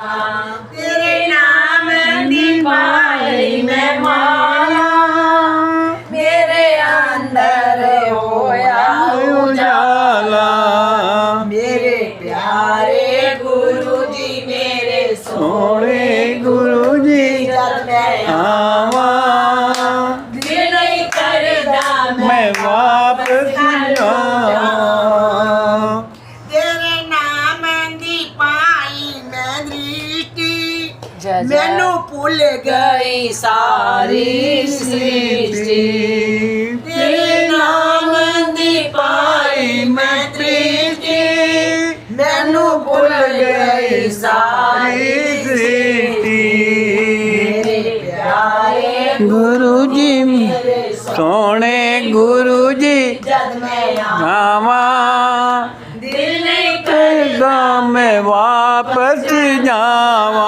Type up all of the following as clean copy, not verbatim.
तेरे नाम दी पाई मैं माला, मेरे अंदर होया उजाला। मेरे प्यारे गुरु जी, मेरे सोने गुरु जी, जब मैं आवा दिल नहीं करदा मैं वापस जावां। तेरे नाम दी पाई मैं दृष्टि, मैनू भुल गई सारी सृष्टि। तेरे नाम दी पाई मैं दृष्टि, मैनू भुल गई सारी सृष्टि। मेरे प्यारे गुरु जी, सोने गुरु जी, जब मैं आवा दिल नहीं करदा मैं वापस जावां।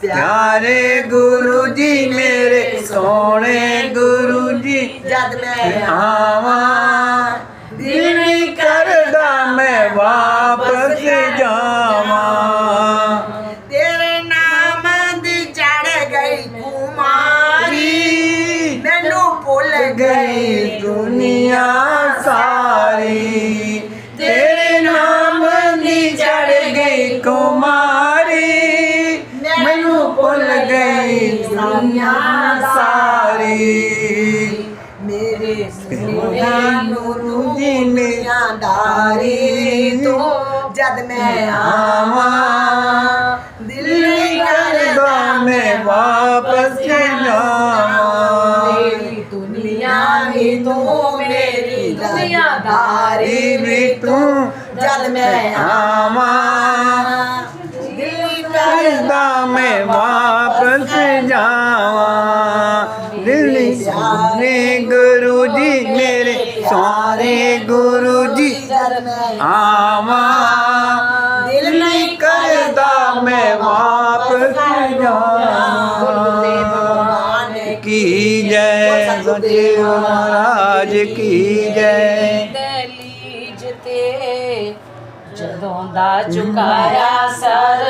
प्यारे गुरु जी, मेरे सोने गुरु जी, जब मैं आवा दिल नहीं करदा मैं वापस जावां। तेरे नाम दी चढ़ गई कुमारी, मैनू भुल गई दुनिया सारी। तेरे नाम दी चढ़ गई कुमारी, मैनू भुल गई दुनिया सारी। मेरे सोने गुरु जी, दुनियादारी तो जद मैं आवा दिल नहीं करदा मैं वापस जावां। मेरी दुनिया भी तू, मेरी दुनियादारी भी तू, जद मैं आवा दिल करदा मैं वापस जावां। दिल सोने गुरु जी, मेरे सारे गुरु जी, जद मैं आवा दिल नहीं करदा मैं वापस जावां। की जय सतगुरु महाराज की जय। दहलीज ते जदों दा झुकाया सर,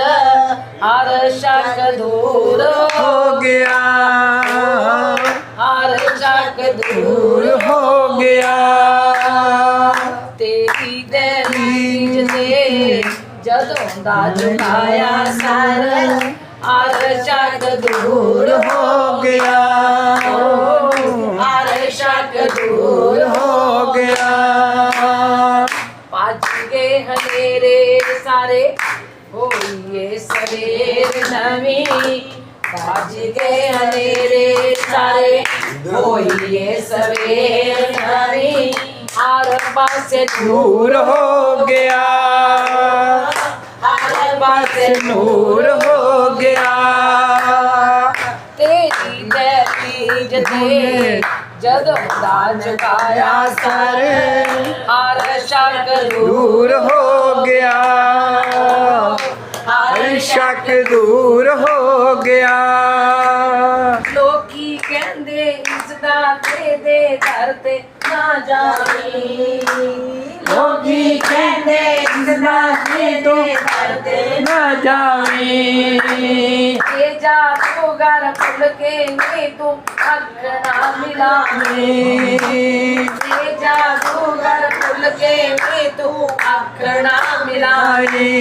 हर शक दूर हो गया, हर शक दूर हो गया। तेरी दहलीज ते जदों दा झुकाया सर, हर शक दूर हो गया, हर शक दूर हो गया। भज गए हनेरे सारे, होइए सवेर नवी। भज गए हनेरे सारे, होइए सवेर नवी। हर पासे नूर हो गया, हर पासे नूर हो गया। तेरी दहलीज ते जदों दा झुकाया सर, हर शक दूर हो गया, हर शक दूर हो गया। लोकी कहंदे इसदा दे दर ते ना जावी, लोकी कहंदे इसदा दे दर ते ना जावी। ये जादूगर भुल के मैं तू अख ना मिलावी, ये जादूगर भुल के मैं तू अख ना मिलावी।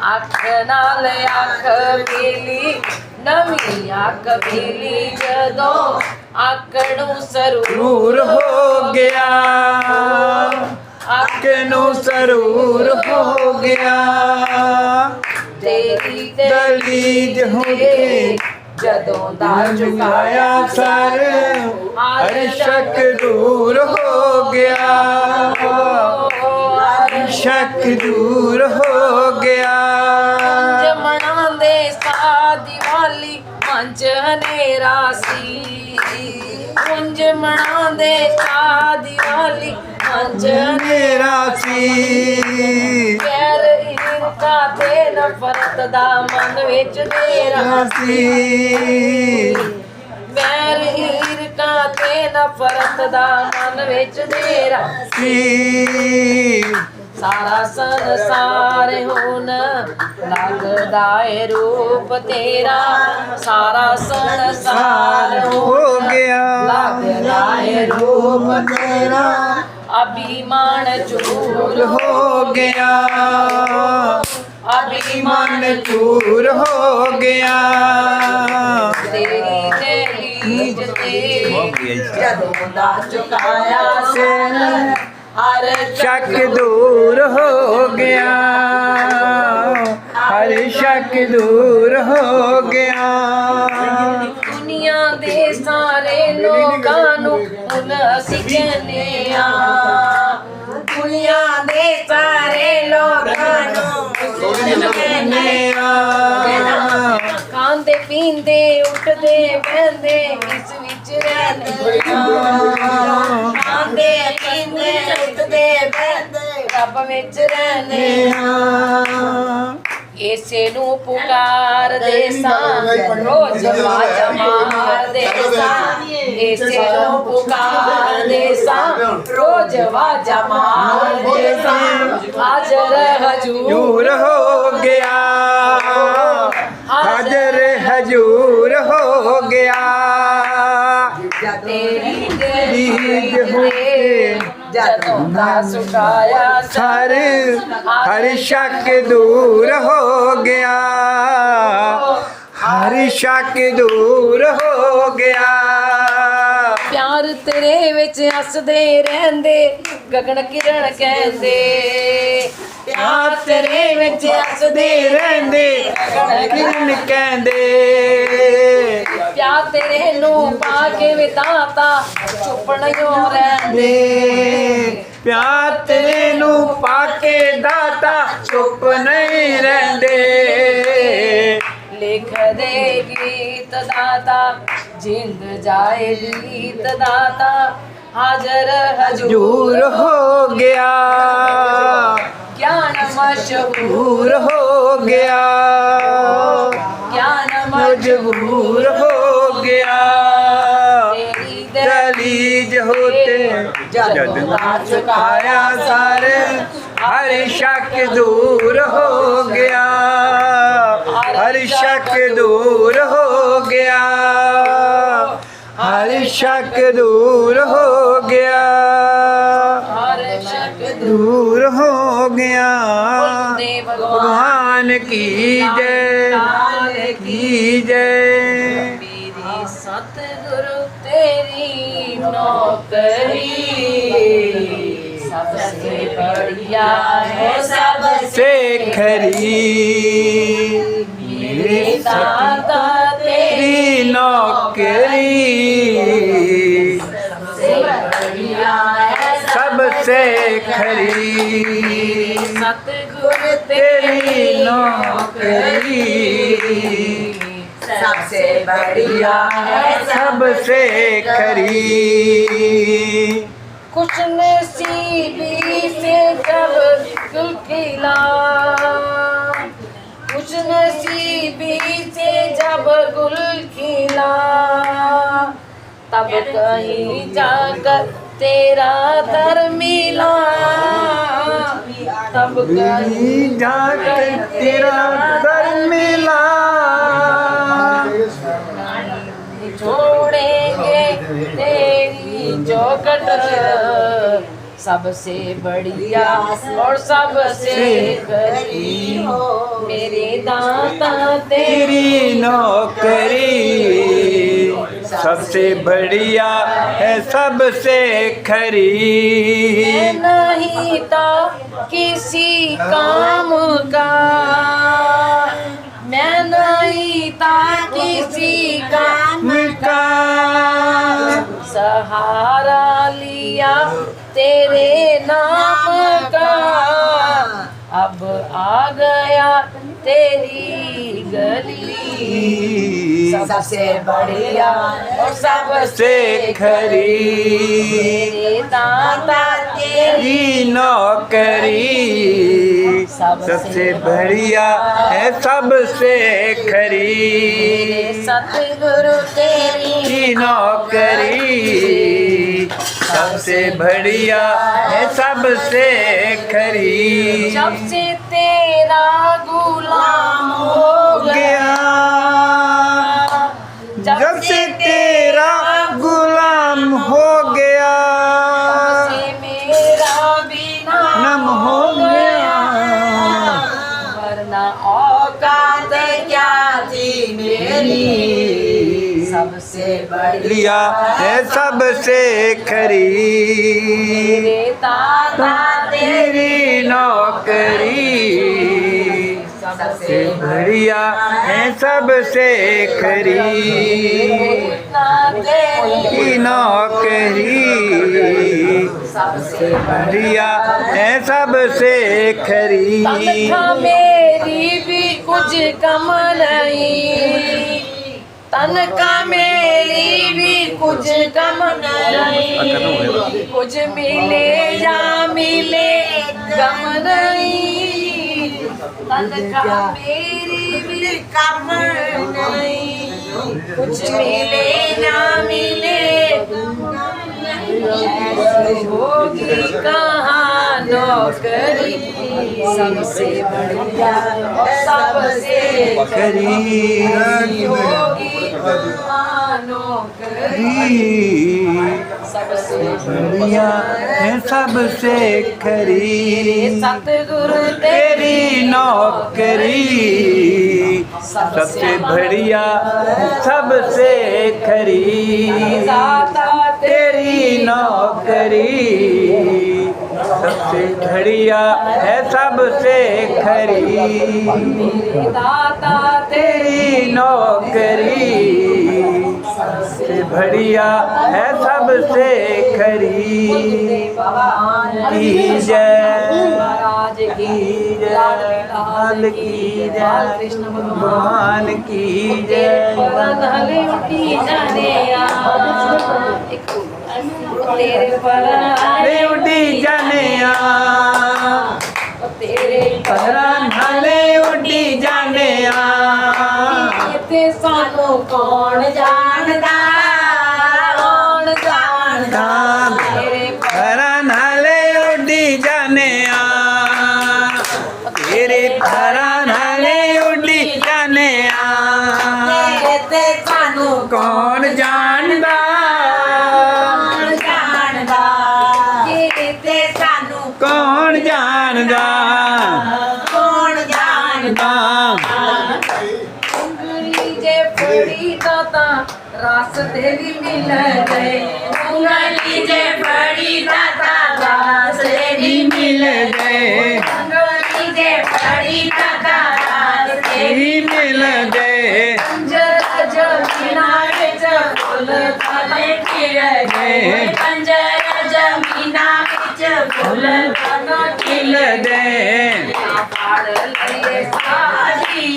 अख नाल अख मिली, नवी अख मिली जदों अखनू सरूर हो गया, अखनू सरूर हो गया। तेरी दहलीज होके जदों दा झुकाया सर, हर शक दूर हो गया, हर शक दूर हो गया। जमना दे सा दिवाली मंच हनेरा सी, कुंज मना दे सा दिवाली मंच हनेरा सी। गैर इनका ते नफरत दा मन विच डेरा सी, गैर इनका ते नफरत दा मन विच डेरा सी। सारा संसार हुन लगदा है रूप तेरा, सारा संसार हो गया लगदा है रूप तेरा, अभिमान चूर हो गया, अभिमान चूर हो गया। तेरी दहलीज ते जदों दा चुकाया सिर, हर शक दूर हो गया, हर शक दूर हो गया। दुनिया दे सारे लोकां नू हुण असीं कहने आ, दुनिया दे सारे लोकां नू हुण कहने आ। खांदे पींदे उठदे बहंदे इस विच रहंदे आ, खांदे पींदे उठदे बहंदे रब विच रहंदे आ। इसे नू पुकार दे सां रोज वाजा मार दे सां, इसे नू पुकार दे सां रोज वाजा मार दे सां। हाजर हजूर हो गया, हाजर हजूर हो गया। तेरी दहलीज ते जदों दा सुकाया सर, हर शक दूर हो गया, हर शक दूर हो गया। प्यार तेरे विच हसदे रहंदे गगन किरण कहंदे, प्यार तेरे विच हसदे रहंदे किरण कहंदे, प्यार तेरे नू पाके विदाता चुप नहीं रहंदे, प्यार तेरे नू पाके दाता चुप नहीं रहंदे। लिख दे गीत दाता जिंद जाए गीत दाता, हाजर हजूर दूर हो गया, ज्ञान मशहूर दूर हो गया, ज्ञान मजबूर हो गया। तेरी दहलीज होते जदों चुकाया सर, हर शक दूर हो गया, हर शक दूर हो गया, हर शक दूर हो गया, हर शक दूर हो गया। दे भगवान की जय, की जय। मेरी सतगुरु तेरी नौकरी सबसे बढ़िया है, सबसे से खरी मेरे दादा तेरी तेरी नौकरी सबसे बढ़िया है, सबसे खरी सतगुरु तेरी नौकरी सबसे बढ़िया है, सबसे खरी। खुश नसीबी से जब गुल खिला, खुश नसीबी से जब गुल खिला, तब कहीं जाकर तेरा दर मिला, तब कहीं जाकर तेरा दर मिला, छोड़ेंगे तेरी चौखट सबसे बढ़िया और सबसे खरी, मेरे दाता तेरी नौकरी सबसे बढ़िया है, सबसे खरी। नहीं था किसी काम का, मैं नहीं था किसी काम का सहारा लिया तेरे नाम का, अब आ गया तेरी गली सबसे बढ़िया और सबसे खरी, मेरे दाता तेरी तेरी नौकरी सबसे बढ़िया है, सबसे खरी। सतगुरु तेरी नौकरी सबसे बढ़िया है सबसे खरी। जब से तेरा गुलाम हो गया, जब से तेरा गुलाम हो गया, से मेरा भी नाम हो गया। वरना औकात क्या थी मेरी, सबसे लिया है सबसे खरी। तेरे दादा तेरी नौकरी सबसे बढ़िया है सबसे खरी। की नौकरी सबसे बढ़िया है सबसे खरी। तनख्वाह मेरी भी कुछ कम नहीं, तनख्वाह मेरी भी कुछ कम नहीं, कुछ मिले या मिले गम नहीं, तनख्वाह मेरी भी कम नहीं, कुछ मिले या मिले ऐसी होगी कहाँ नौकरी, सबसे बढ़िया सबसे खरी होगी कहाँ नौकरी, सबसे बढ़िया है सबसे खरी। सतगुरु तेरी नौकरी सबसे बढ़िया सबसे खरी। दाता तेरी नौकरी सबसे बढ़िया है सबसे खरी। दाता तेरी नौकरी सबसे बढ़िया है सबसे खरी। की जय महाराज की जय, लाल की जय, कृष्ण भगवान की जय। उठी जाने तेरे पर उठी जाने तेरे नाले उठी जाने ते सानू कौन जानदा, कौन जानदा तेरे नाले उठी जाने तेरे नाले उठी जाने ते सानू कौन जानदा, ते सानू कौन जानदा, कौन जानदा। उंगली जे फड़ी दाता रास्ते भी मिल गए, उंगली जे फड़ी दाता रास्ते भी मिल गए, उंगली जे फड़ी दाता रास्ते भी मिल गए। जरा जमीना विच फुल थाले खिल गए, पंजर जमीना विच फुल थाले खिल दे फड़ लइए साडी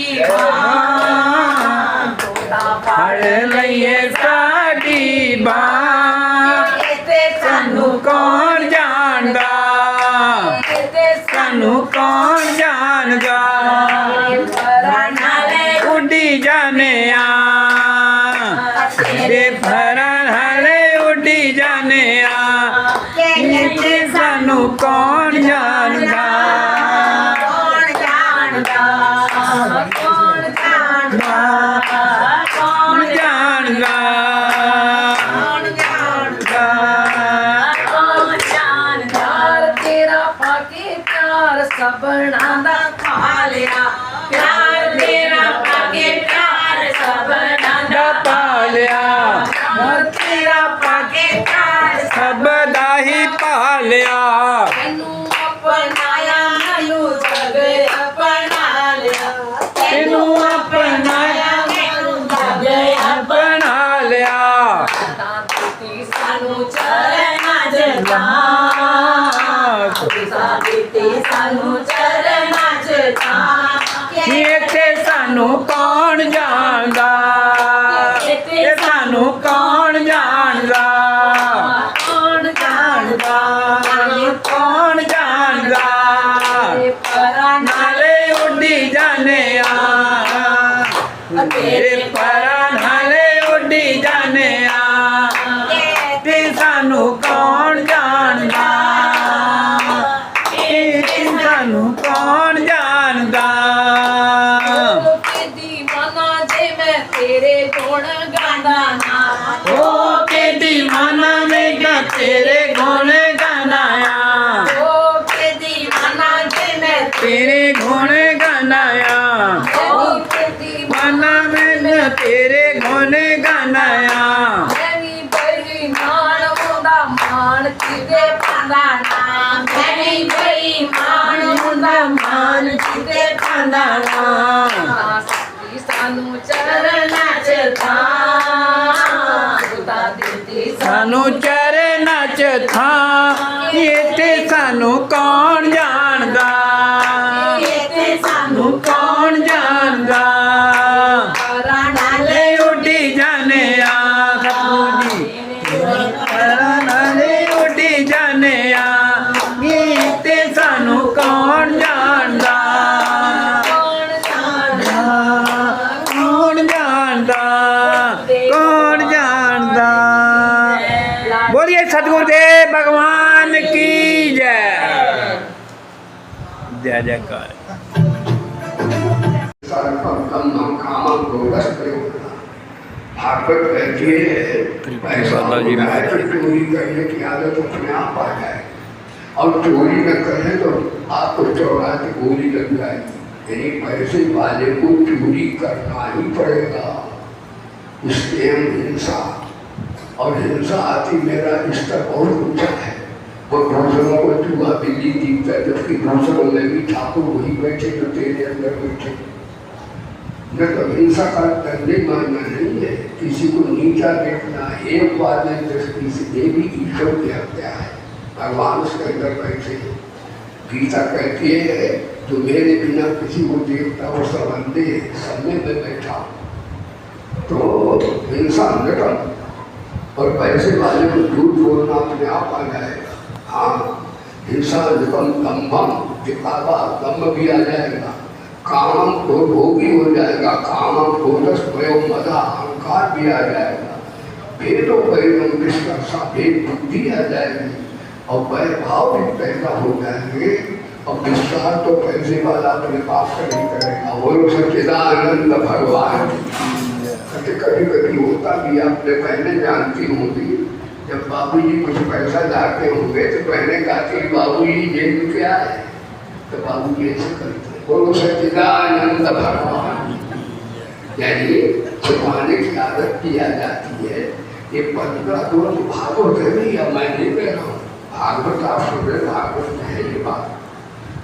फड़ लइए साडी बांह। ते सानू कौन जानदा, सानू कौन जानदा। उड़ी जाने तेरे भरण हले उड़ी जाने सानू कौन जानदा, कौन जानदा, कौन जानदा, कौन जानदा, कौन जानदा, कौन जानदा। तेरा पाके प्यार सबना दा खा लिया, प्यार तेरा पाके प्यार सबना दा पा लिया। तेरा पाके प्यार सब दा ही पा लिया। तैनू अपनाया मैनू जग अपना लिया, तेनू अपनाया मैनू जग अपना लिया। अपना ਦਿੱਤੀ ਸਾਨੂੰ ਚਰਨਾਂ 'ਚ ਥਾਂ, ਦਿੱਤੀ ਸਾਨੂੰ ਚਰਨਾਂ 'ਚ ਥਾਂ। ਇੱਥੇ ਸਾਨੂੰ ਕੌਣ ਜਾਣਦਾ, ਇਹ ਸਾਨੂੰ ਕੌਣ ਜਾਣਦਾ, ਕੌਣ ਜਾਣਦਾ, ਕੌਣ ਜਾਣਦਾ। ਪਰਾਂ ਨਾਲੇ ਉੱਡੀ ਜਾਣੇ ਤੇਰੇ ਪਰਾਂ ਨਾਲੇ ਉੱਡੀ ਜਾਣੇ ਤੇ ਸਾਨੂੰ ਕੌਣ बंदाना ओ के दीवाना में का तेरे गुण गानाया ओ के दीवाना के मैं तेरे गुण गानाया ओ के दीवाना माना में तेरे गुण गानाया मेरी बड़ी मान मुंडा मान किदे बंदाना मेरी बड़ी मान मुंडा मान किदे बंदाना सानू चरना चथा खुदा देती सानू चरना च था ये ते सानू कौन जानदा ये ते सानू कौन जानदा राणा ले उड़ी जाने आ सतगुरु जी नाले उड़ी जाने आ ये ते सानू कौन जानदा कौन जानदा कौन जानदा बोलिए सतगुरुदेव भगवान की जय जय जयकार भागवत कहती है बाबा जी महाराज चोरी करने की आदत अपने आप आ जाए और चोरी न करें तो आपको चौरा की गोली लग जाएगी। यानी पैसे वाले को चोरी करना ही पड़ेगा। इसलिए हम हिंसा और हिंसा आती मेरा स्तर बहुत ऊंचा है। वो दूसरों को चूहा बिल्ली दिखता है जबकि दूसरों में भी ठाकुर वही बैठे जो तेरे अंदर बैठे। न तो हिंसा का दंडे मानना नहीं है, किसी को नीचा देखना एक बात दृष्टि से ये भी ईश्वर की हत्या है। भगवान उसके अंदर बैठे। गीता कहती है जो मेरे बिना किसी को देखता वो संबंधे समय में बैठा। तो हिंसा नटन और पैसे वाले को झूठ बोलना अपने आप आ जाएगा। हाँ, हिंसा निकम दम्भम दिखावा दम्भ भी आ जाएगा। काम को भोगी हो जाएगा। काम क्रोधस स्वयं मदा अहंकार भी आ जाएगा। भेदों परिणम निष्कर्षा भेद बुद्धि आ जाएगी और वैभाव भी पैदा हो जाएंगे। और विस्तार तो पैसे वाला अपने पास से नहीं करेगा। वो सच्चिदानंद भगवान कभी कभी होता भी आपने पहले जानती होंगी जब बाबूजी कुछ पैसा लाते होंगे तो पहले कहते बाबूजी ये क्या है तो बाबूजी ऐसे करते बोलो सच्चिदानंद भगवान। यानी छुपाने की आदत की आ जाती है। ये 15 दोष भागवत है नहीं, अब मैं नहीं कह रहा हूँ। भागवत आप सुन रहे, भागवत है ये बात।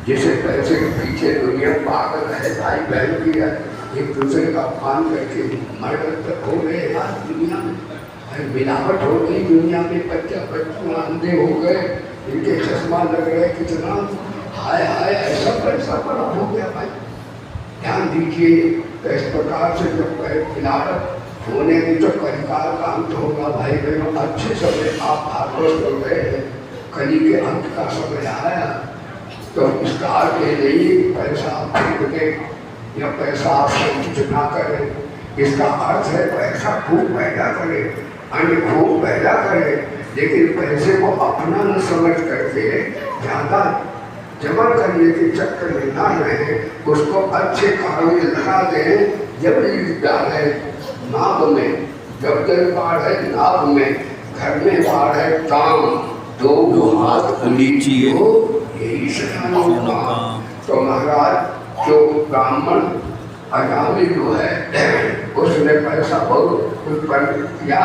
जैसे पैसे के पीछे दुनिया पागल है, भाई बहन की एक दूसरे का अपमान करके मर्डर तक हो गए आज दुनिया में। मिलावट हो गई दुनिया में। बच्चे अंधे हो गए, इनके चश्मा लग रहे। कितना हाय हाय ऐसा पैसा बड़ा हो गया भाई। ध्यान दीजिए तो इस प्रकार से जब मिलावट होने की तो परिकार का अंत होगा। भाई बहनों अच्छे समय आप भागवत हो गए हैं। कली के अंत का समय आया तो विस्तार के लिए पैसा आप फेंक दें या पैसा आप संचित ना करें। इसका अर्थ है पैसा खूब पैदा करे, अन्य खूब पैदा करे, लेकिन पैसे को अपना न समझ करके ज़्यादा जमा करने के चक्कर में ना रहे। उसको अच्छे कामों में लगा दें। जब डाले नाभ में, जब जल बाढ़ है नाभ में, घर में बाढ़ है काम, दो हाथ लीजिए यही सजाना काम। तो महाराज जो ब्राह्मण अजामी जो है उसने पैसा बहुत उत्पन्न किया,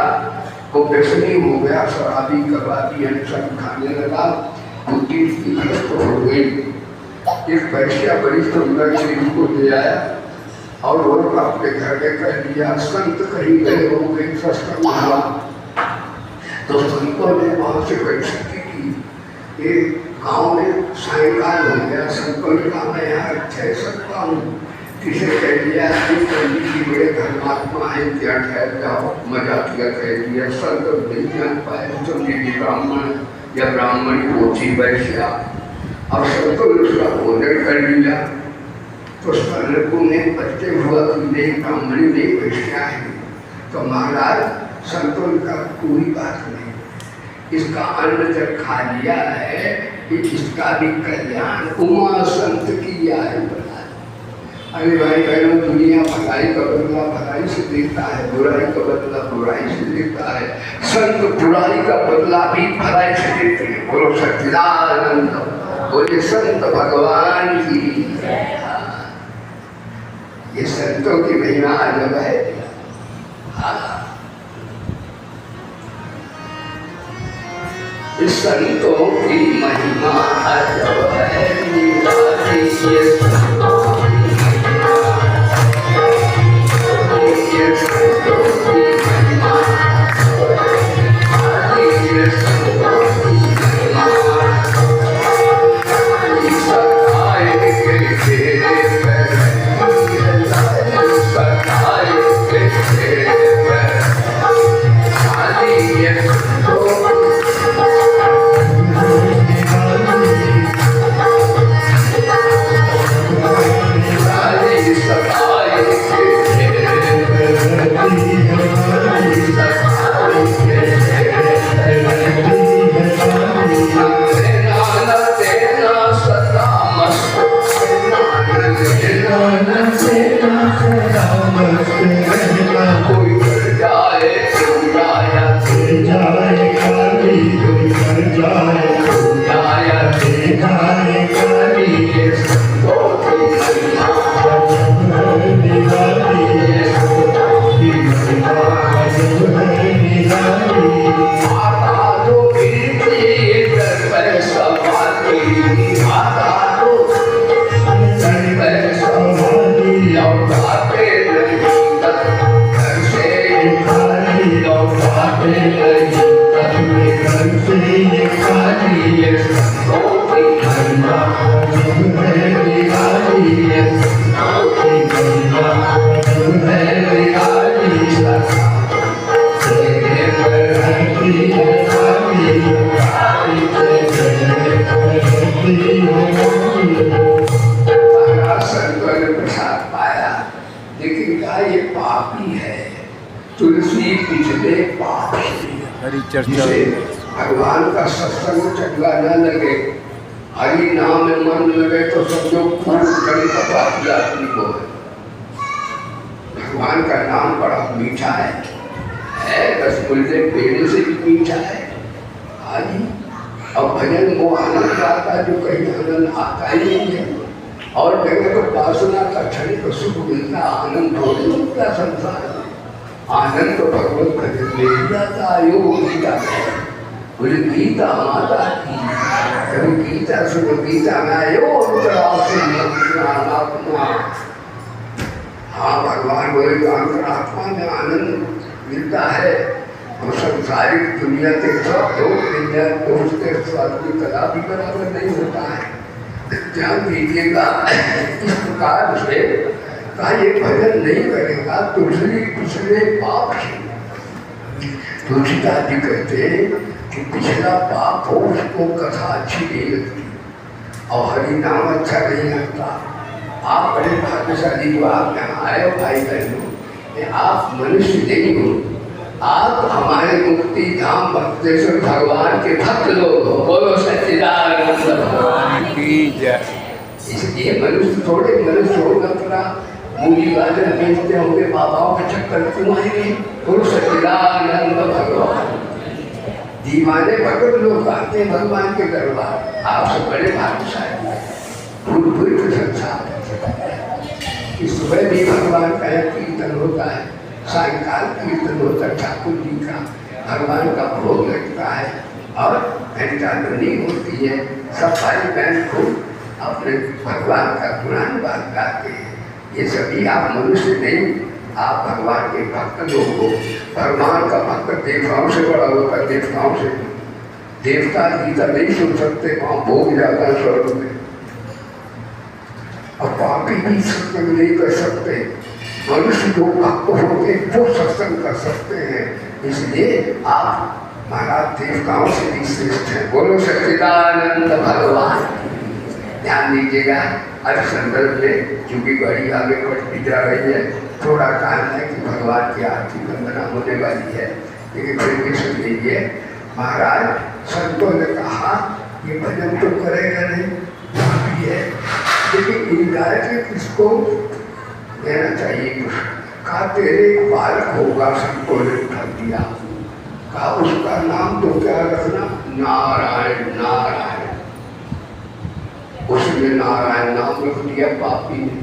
वो व्यसनी हो गया, शराबी कबाबी अनशन खाने लगा, बुद्धि विभ्रष्ट हो गई। एक पैसा बड़ी सुंदर चीज को ले आया और वो अपने घर में कह दिया संत कहीं गए हो गए सत्संग हुआ। तो संतों ने वहाँ से बैठक की। ये गाँव में सायकाल हो गया। संतों ने कहा मैं यहाँ ठहर सकता हूँ। किसे कह दिया कि बड़े धर्मात्मा है, क्या ठहर जाओ, मजा किया कह दिया। संत नहीं जान पाए तो मेरी ब्राह्मण या ब्राह्मण पोथी बैठा और संतों ने उसका भोजन कर लिया। तो संतों ने बचते हुआ कि नहीं ब्राह्मणी नहीं बैठा है। तो महाराज संतों का कोई बात नहीं, इसका अन्न जब खा लिया है कि इसका भी कल्याण उमा संत किया है। अरे भाई बहनों, दुनिया भलाई का बदला भलाई से देता है, बुराई का बदला बुराई से देता है। संत बुराई का बदला भी भलाई से देते हैं। बोलो सच्चिदानंद, बोले संत भगवान की। ये संतों की महिमा अजब है। संतों की महिमा अजब है। तुलसी पिछले पाप से भगवान का सत्संग चंगा न लगे, हरि नाम में मन लगे तो समझो खूब कड़ी पापी आदमी को है। भगवान का नाम बड़ा मीठा है, रसगुल्ले पेड़े से भी मीठा है। हाजी और भजन वो आनंद आता जो कहीं आनंद आता ही नहीं है। और जगह तो उपासना का क्षणिक सुख मिलता, आनंद थोड़ी मिलता संसार में। आनंद तो भगवत भजन में जाता। योग गीता बोले गीता माता की, कभी गीता सुनो गीता में आयो। हाँ भगवान बोले तो अंतरात्मा में आनंद मिलता है। और संसारिक दुनिया के सब दोस्त के स्वास्थ्य कदा भी बराबर नहीं होता है। ध्यान दीजिएगा, इस प्रकार से का ये भजन नहीं करेगा तुलसी पिछले पाप से। तुलसीदास जी कहते कि पिछला पाप हो उसको कथा अच्छी नहीं लगती और हरि नाम अच्छा नहीं लगता। आप बड़े भाग्यशाली जो आप यहाँ आए हो भाई बहनों, आप मनुष्य नहीं हो, आप हमारे मुक्ति धाम भक्तेश्वर भगवान के भक्त लोग हो। बोलो सच्चिदानंद भगवान की जय। इसलिए मनुष्य थोड़े मनुष्य होगा थोड़ा मूली गाजर बेचते होंगे, बाबाओं के चक्कर क्यों आएंगे। बोलो सच्चिदानंद भगवान। दीवाने भगत लोग आते हैं भगवान के दरबार। आप सब बड़े भाग्यशाली, भूल भूल के संसार। सुबह भी भगवान का कीर्तन होता है, सायंकाल कीर्तन होता है ठाकुर जी का, भगवान का भोग लगता है और घंटा ध्वनि होती है। सब भाई बहन को अपने भगवान का गुणानुवाद गाते हैं। ये सभी आप मनुष्य नहीं, आप भगवान के भक्त लोग हो। भगवान का भक्त देवताओं से बड़ा होता है। देवताओं से देवता गीता नहीं सुन सकते, वहाँ भोग जाता है स्वर्ग में। और पापी भी सत्संग नहीं कर सकते। मनुष्य जो भक्त होते वो सत्संग कर सकते हैं। इसलिए आप महाराज देवताओं से भी श्रेष्ठ हैं। बोलो सच्चिदानंद भगवान। ध्यान दीजिएगा, हर संदर्भ में चूंकि बड़ी आगे बढ़ती जा रही है, थोड़ा काम है कि भगवान की आरती वंदना होने वाली है, लेकिन फिर भी सुन लीजिए। महाराज संतों ने कहा ये भजन तो करेगा नहीं, पापी है, लेकिन इनडायरेक्टली किसको देना चाहिए कुछ। कहा तेरे एक बालक होगा, सबको ने कर दिया। कहा उसका नाम तो क्या रखना, नारायण नारायण। उसने नारायण नाम रख दिया पापी ने।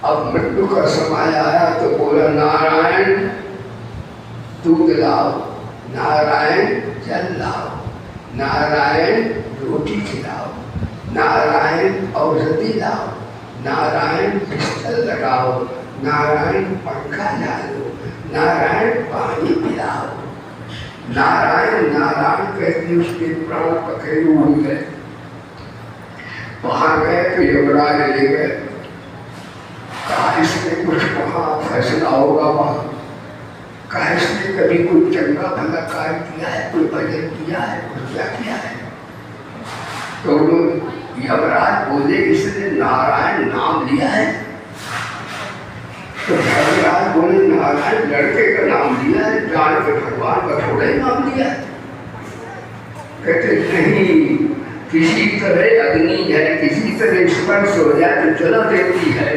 अब मृत्यु का समय आया तो बोला नारायण दूध लाओ, नारायण जल लाओ, नारायण रोटी खिलाओ, नारायण औषधि लाओ, नारायण बिस्तर लगाओ, नारायण पंखा डालो, नारायण पानी पिलाओ। नारायण नारायण कहते उसके प्राण पखेरु उड़ गए। वहां गए तो यमराज ले गए। कहा इसमें कुछ वहाँ फैसला होगा। वहाँ कहा इसने कभी कोई चंगा भला कार्य किया है, कोई भजन किया है, कुछ क्या किया है? तो यमराज बोले इसने नारायण नाम लिया है। तो यमराज बोले नारायण लड़के का नाम लिया है, जान के भगवान का थोड़ा ही नाम लिया है। कहते नहीं, किसी तरह अग्नि है, किसी तरह स्पर्श हो जाए तो जला देती है।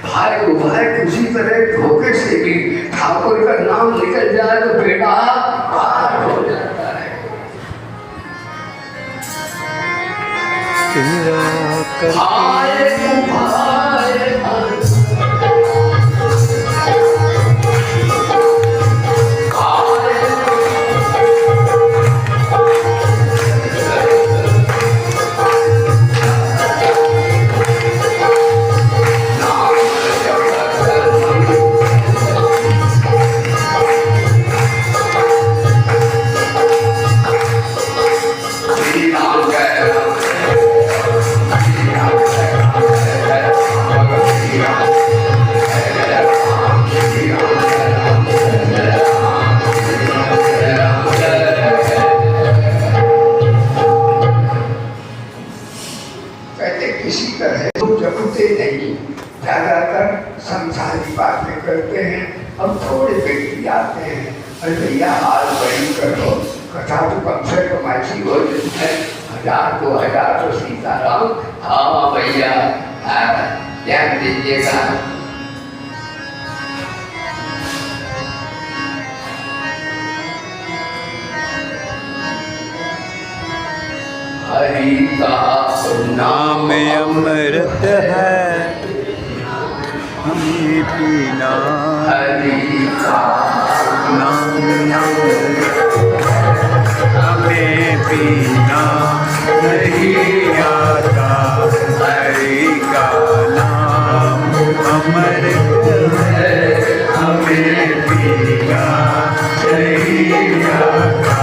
भाई को भाई किसी तरह धोखे से भी ठाकुर का नाम निकल जाए तो बेटा पार हो जाता है। हाय भाई संसारी बातें करते हैं। हम थोड़े व्यक्ति आते हैं, अरे भैया हाल बड़ी करो, कथा तो कम से कम ऐसी हो है 1000 2000 तो सीताराम। हाँ भैया ध्यान दीजिएगा। हरि का नाम अमृत है, हमें पीना। हरि का नाम हमें पीना नहीं आता। हरि का नाम अमृत है, हमें पीना नहीं आता।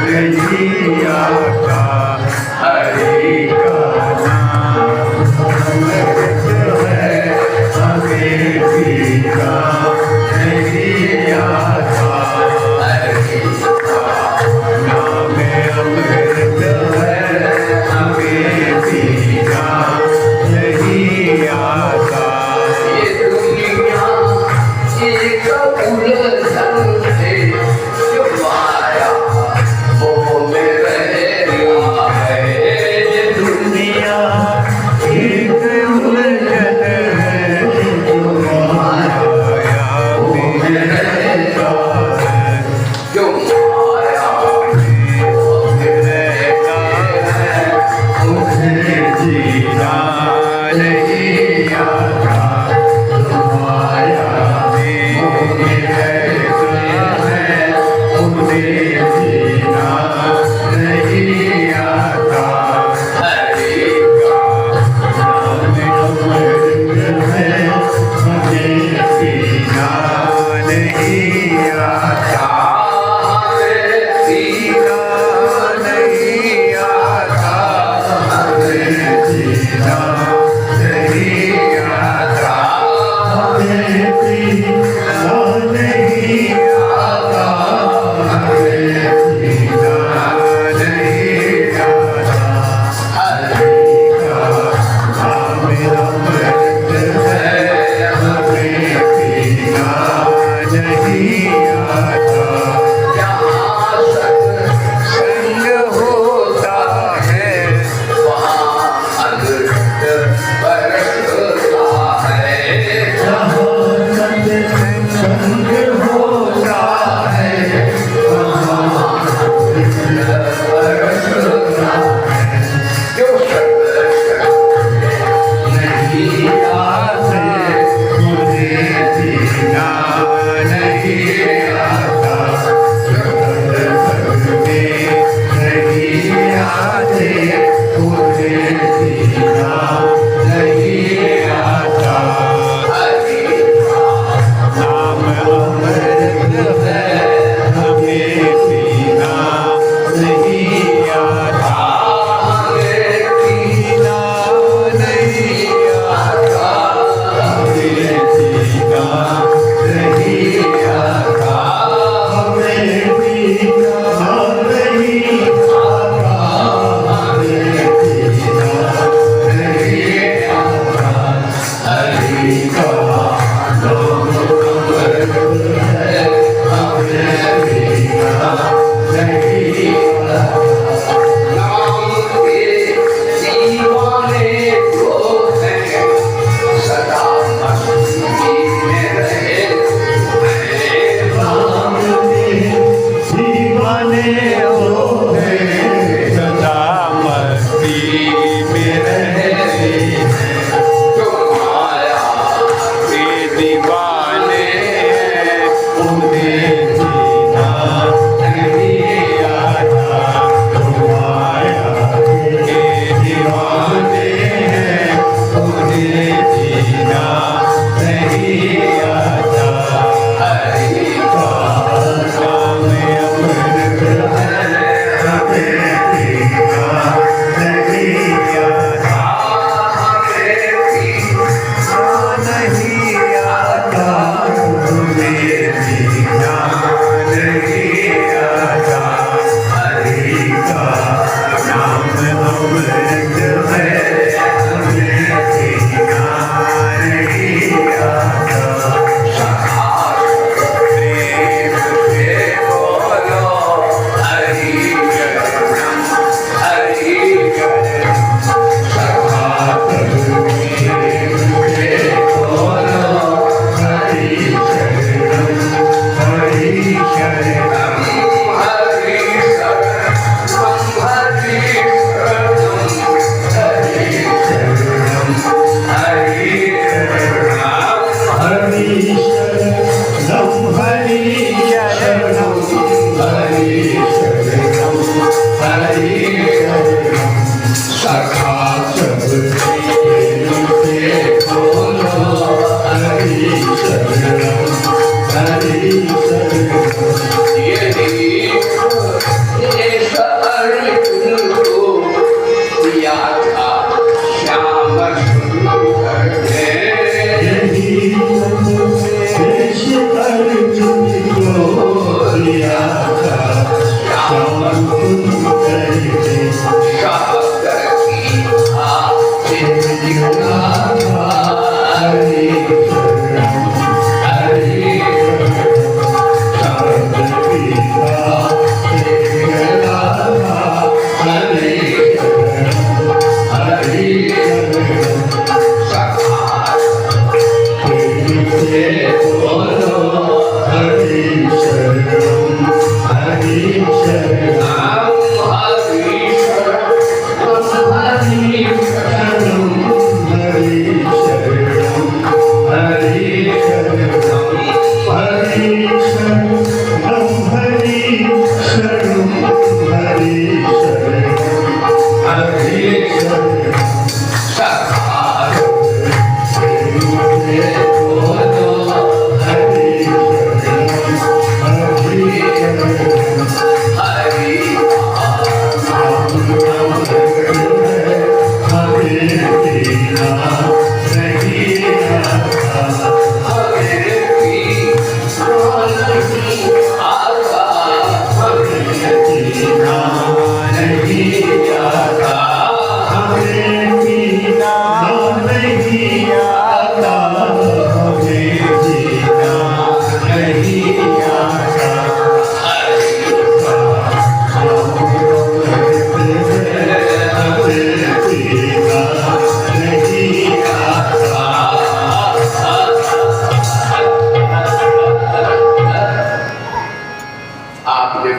नहीं आता। संग होता है बरसता है जो नहीं आते मुझे जीना नहीं आता नहीं आते मुझे जीना नहीं आता नाम अमृत है हमें पीना नहीं आता हमें पीना नहीं आता हमें पीना नहीं आता हमें पीना नहीं आता हमें पीना नहीं आता हरि का नाम अमृत है हमें पीना नहीं आता नाम के दीवाने को है सदा मस्ती में रहे नाम के दीवाने हो सदा मस्ती में रहे जो माया के दीवाने हैं उन्हें जीना नहीं आता जो माया के दीवाने हैं उन्हें जीना नहीं आता हरि का नाम अमृत है हमें पीना नहीं आता हमें पीना नहीं आता हमें पीना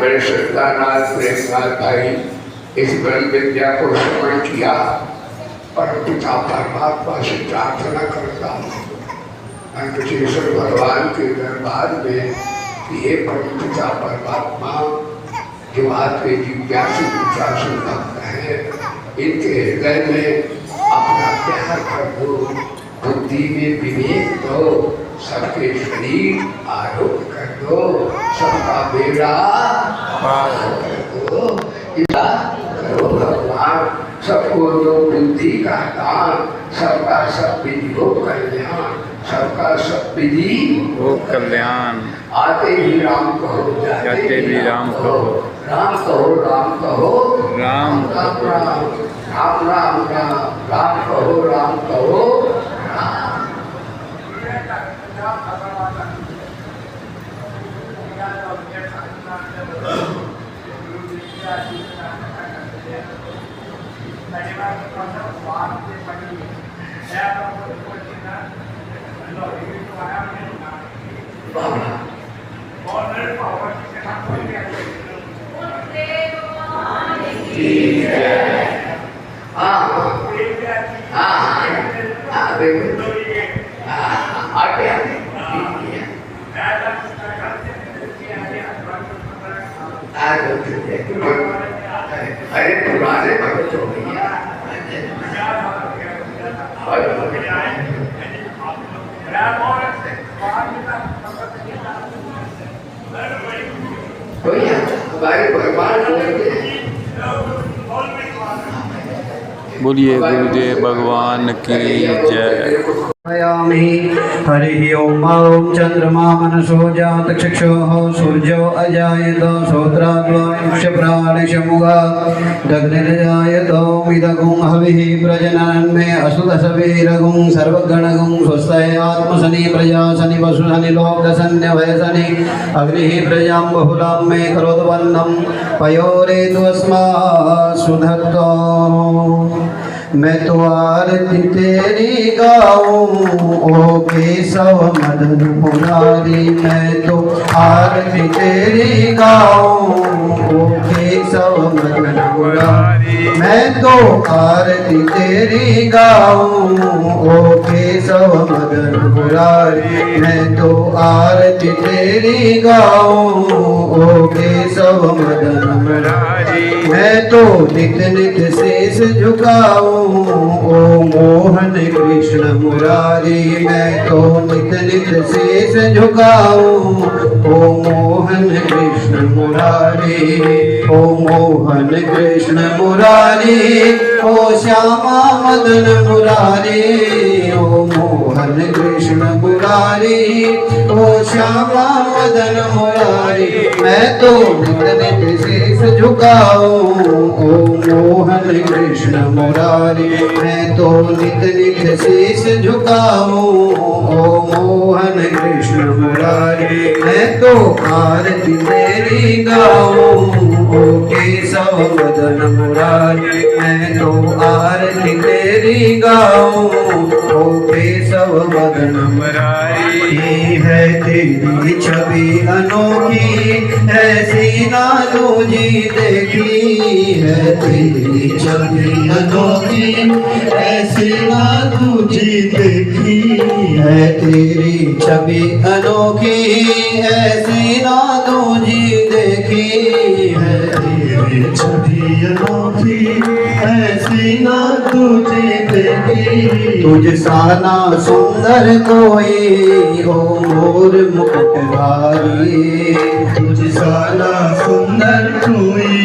बड़े श्रद्धानाथ प्रेमनाथ भाई इस ब्रह्म विद्या को श्रवण किया, परमपिता परमात्मा से प्रार्थना करता हूँ वेंकटेश्वर भगवान के दरबार में कि ये परमपिता परमात्मा जो आपके जिज्ञासु उपासु भक्त है, इनके हृदय में अपना प्यार कर दो, बुद्धि में विवेक दो, सबके शरीर आरोग्य कर दो, सबका बेड़ा पार कर दो। करो भगवान, सबको दो बुद्धि का दान, सबका सब विधि हो कल्याण, सबका सब विधि हो कल्याण। आते ही राम कहो, जाते भी राम कहो, राम कहो राम कहो, राम राम राम राम राम राम राम कहो राम कहो राम। अरे पुराने भक्त हो भैया, हमारे भगवान बोलिए गुरुदेव भगवान की जय। हरि ओम ॐ चंद्रमा मनसो जात चक्षुः सूर्यो अजायत श्रोत्राद्वायुष्य प्राणिशमुगा दग्निर्जायत मिदगुं हविः प्रजनन् मे असुदशवीरगुं सर्वगणगुं स्वस्ति आत्मसनि प्रजासनि वसुसनि लोकसन्य वयसनि अग्निः प्रजां बहुलां मे करोद्वन्नं पयोरेतुस्मात् सुधत्तो। मैं तो आरती तेरी गाऊं ओ केशव मदन मुरारी, मैं तो आरती तेरी गाऊं ओ केशव मदन मुरारी, मैं तो आरती तेरी गाऊं ओ केशव मदन मुरारी, मैं तो आरती तेरी गाऊं ओ केशव मदन मुरारी, मैं तो नित नित शीश झुकाऊं ओ मोहन कृष्ण मुरारी, मैं तो नित नित शीश झुकाऊं ओ मोहन कृष्ण मुरारी, ओ मोहन कृष्ण मुरारी, ओ श्यामा मदन मुरारी, ओ मोहन कृष्ण मुरारी, ओ श्यामा मदन मुरारी, मैं तो नित नित शीश झुकाऊं ओ मोहन कृष्ण मुरारी, मैं तो नित नित शीश झुकाऊं ओ मोहन कृष्ण मुरारी, मैं तो आरती तेरी गाऊं ओ केशव मदन मुरारी, मैं तो आरती तेरी गाऊं ओ केशव मदन मुरारी। है तेरी छवि अनोखी ऐसी ना दूजी देखी, है तेरी छवि अनोखी ऐसी ना दूजी देखी, है तेरी छवि अनोखी ऐसी ना दूजी देखी, है तेरी छवि अनोखी ऐसी ना दूजी देखी, तुझ सा ना सुंदर कोई हो मोर मुकुटधारी, तुझ सा ना सुंदर कोई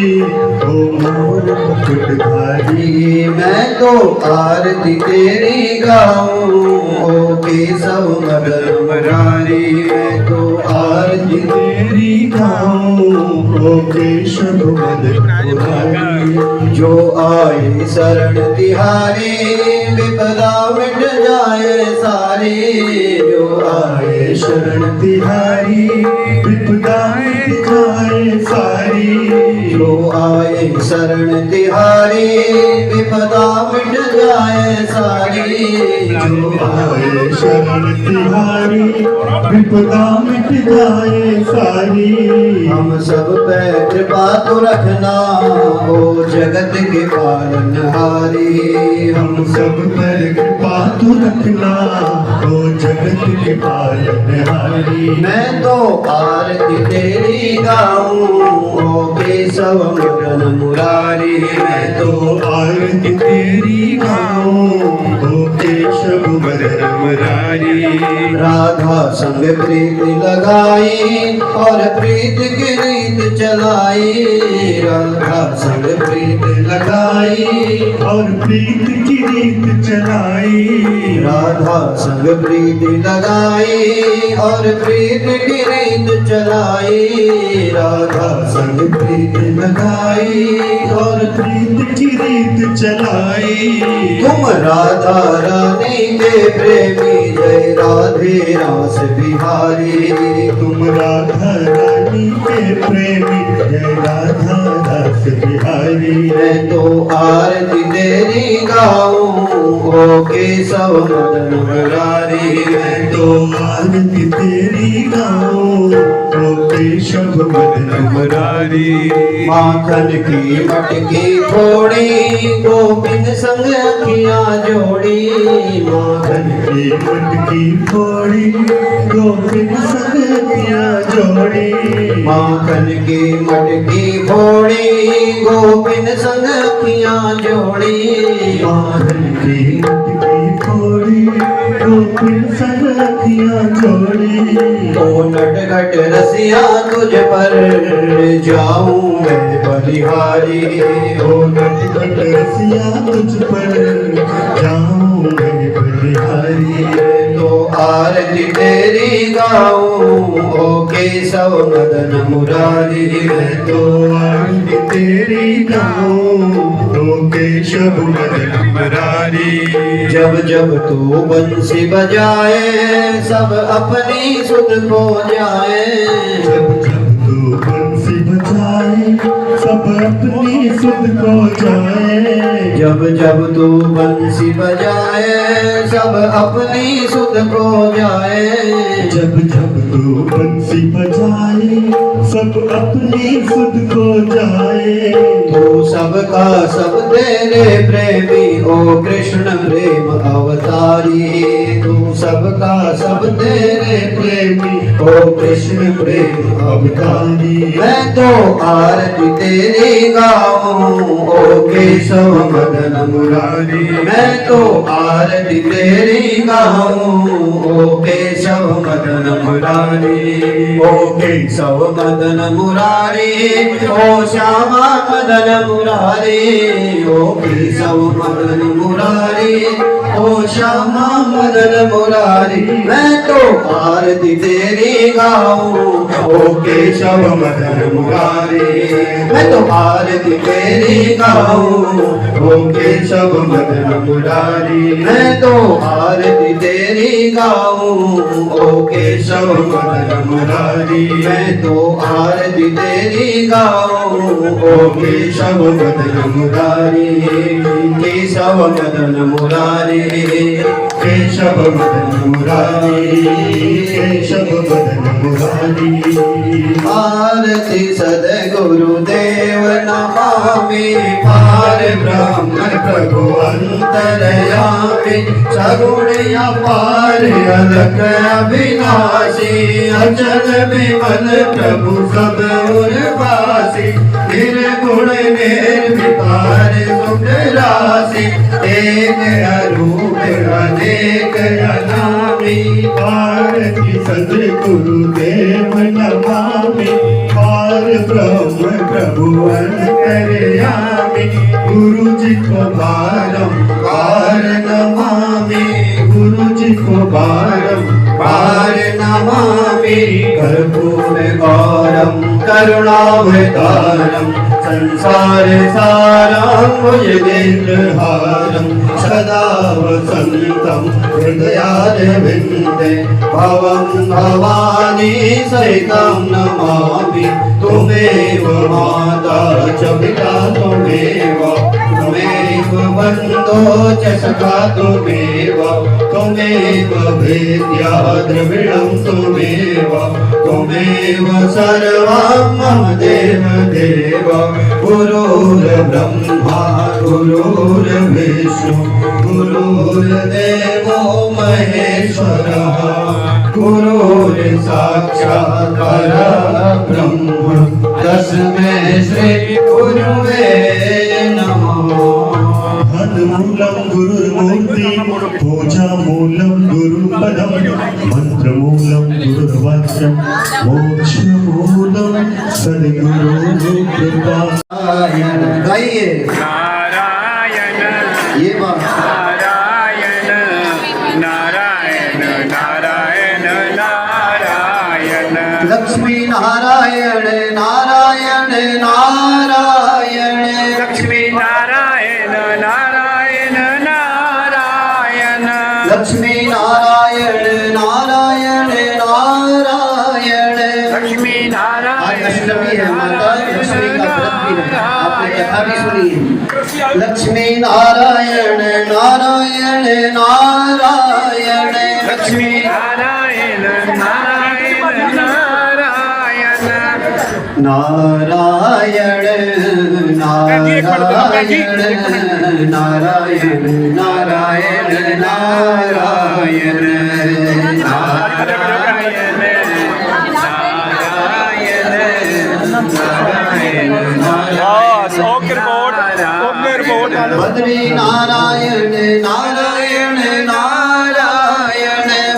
हो मोर मुकुटधारी, मैं तो आरती तेरी गाऊं ओ केशव मदन मुरारी, मैं तो आरती तेरी गाऊं ओ केशव मदन मुरारी, जो आए शरण तिहारी विपदा मिट जाए सारी, जो आए शरण तिहारी विपदा मिट जाए सारी, जो आए शरण तिहारी विपदा मिट जाए सारी। जो आए शरण तिहारी विपदा मिट जाए सारी। हम सब पे कृपा तो रखना ओ जगत के पालनहारी। हम सब पर कृपा तू रखना ओ जगत के पालनहारी। मैं तो आरती तेरी गाऊं ओ केशव मदन मुरारी। मैं तो आरती तेरी गाऊं ओ केशव मदन मुरारी। राधा संग प्रीत लगाई और प्रीत की रीत चलाई। राधा संग प्रीत लगाई और प्रीत की रीत चलाई। राधा संग प्रीत लगाई और प्रीत की रीत चलाई। राधा संग प्रीत लगाई और प्रीत की रीत चलाई। तुम राधा रानी के प्रेमी जय राधे रास बिहारी। तुम राधा रानी के प्रेमी जय राधा दास बिहारी। मैं तो आरती तेरी गाऊं ओ केशव मदन मुरारी। मैं तो आरती तेरी गाऊं ओ केशव मदन मुरारी। माखन की मटकी फोड़ी गोविंद संग अखियां जोड़ी। माखन की मटकी फोड़ी गोविंद संग किया जोड़ी। माखन की मटकी फोड़ी गोविंद संग अखियां जोड़ी। माखन की मटकी फोड़ी गोविंद संग किया जोड़ी। ओ नटखट रसिया तुझ पर जाऊं मैं बलिहारी। ओ नटखट रसिया तुझ पर जाऊं मैं बलिहारी। तो आरती तेरी गाऊं ओ केशव मदन मुरारी। मैं तो आरती तेरी गाऊं ओ केशव मदन मुरारी। जब जब तू बंसी बजाए सब अपनी सुध खो जाए। जब जब तू बंसी बजाए सब अपनी सुध को जाए। जब जब तू बंसी बजाए सब अपनी सुध खो जाए। जब जब तू बंसी बजाए सब अपनी सुध को जाए। तू सबका सब तेरे प्रेमी ओ कृष्ण प्रेम अवतारी। तू सबका सब तेरे प्रेमी ओ कृष्ण प्रेम अवतारी। मैं तो आरती तेरी गाऊं ओ केशव मदन मुरारी। मैं तो आरती तेरी गाऊं ओ केशव मदन मुरारी। ओ केशव मदन मुरारी ओ श्यामा मदन मुरारी। ओ केशव मदन मुरारी ओ श्यामा मदन मुरारी। मैं तो आरती तेरी गाऊं ओ केशव मदन मुरारी। मैं तो आरती तेरी गाऊं ओ केशव मदन मुरारी। मैं तो आरती तेरी गाऊं ओ केशव मदन मुरारी। मैं तो आरती तेरी गाऊं ओ केशव मदन मुरारी। केशव मदन मुरारी केशव मदन मुरारी केशव मदन मुरारी। आरती सद्गुरुदेव नमामि। पार ब्रह्म प्रभु अंतर्यामी। सगुण अपार अलख अविनाशी। अचल विमल प्रभु सब उर्वासी। निर्गुण निर्विकार सुख राशि। एक अरूप अनेक अनामी। आरती सद्गुरुदेव नमामि। पार ब्रह्म प्रभु अंतर्यामी। गुरु जी को बारंबार नमामि। गुरु जी को बारंबार नमामि। कर्पूर गौरम करुणावतारम। संसार सारं भुजगेन्द्रहारं। सदा वसन्तं हृदयारविन्दे। भवं भवानी सहितं नमामि। त्वमेव माता च पिता त्वमेव। त्वमेव बन्धो च सखा त्वमेव त्वमेव वेद्या द्रविणं त्वमेव त्वमेव सर्वं मम देव गुरुर्ब्रह्मा गुरुर्विष्णु गुरुर्देवो महेश्वरः गुरुर्साक्षात् परब्रह्म तस्मै श्री गुरुवे नमः। मूलं गुरुर्मूर्ति पूजामूलं गुरुपदं मन्त्रमूलं गुरुर्वाक्यं मोक्षमूलं सद्गुरुकृपा। गाइए नारायण ये बात नारायण नारायण नारायण नारायण लक्ष्मी नारायण नारायण नारायण लक्ष्मी नारायण नारायण नारायण लक्ष्मी नारायण नारायण नारायण। लक्ष्मी आज नारायण अष्टमी है माता लक्ष्मी का व्रत भी है, आपने कथा भी सुनी है। लक्ष्मी नारायण नारायण नारायण लक्ष्मी नारायण नारायण नारायण नारायण नारायण नारायण नारायण नारायण बद्री नारायण नारायण नारायण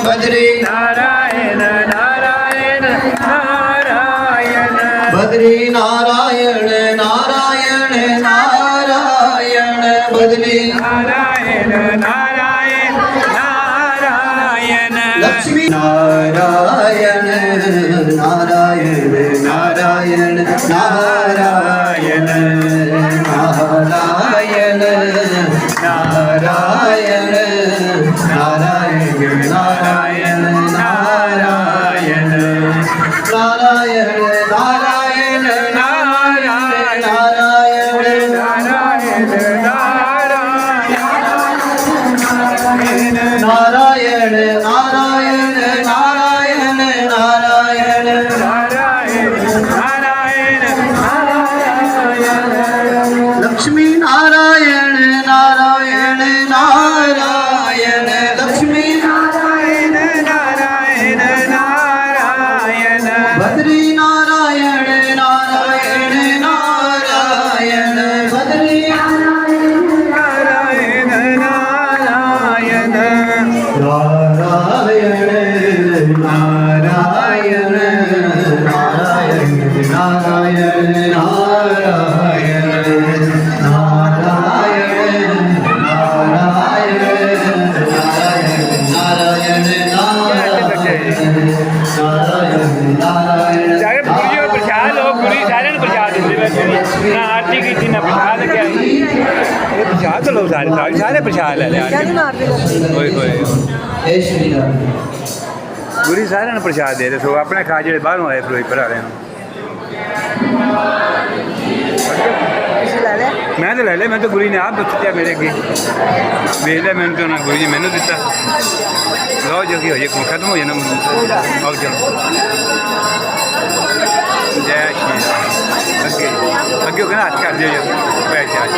बद्री नारायण नारायण नारायण बद्री नारायण नारायण नारायण बद्री नारायण नारायण नारायण लक्ष्मी नारायण नारायण नारायण नारायण नारायण नारायण नारायण नारायण नारायण नारायण नारायण नारायण नारायण नारायण नारायण नारायण नारायण लक्ष्मी नारायण नारायण नारायण लक्ष्मी नारायण नारायण नारायण बद्री नारायण नारायण नारायण बद्री नारायण नारायण नारायण नारायण नारायण नारायण नारायण नारायण नारायण नारायण जाके पूरी में प्रसाद हो पूरी सारे ने प्रसाद दिते ना आरती की थी ना प्रसाद क्या ये प्रसाद तो लो सारे सारे प्रसाद ले ले ओए ओए जय श्री राम। पूरी सारे ने प्रसाद दे सो अपने खा जेड़े बाहरों आए फिर भरा रहे मैं तो ले ले मैं तो गुरी ने आप दिता मेरे अगे वेख लिया मैंने तो ना गुरी ने मैंने दिता लो जल्दी हो जाए खत्म हो जाना आओ चलो जय श्री राम अगे अगे कहना हाथ कर दियो पैसे आज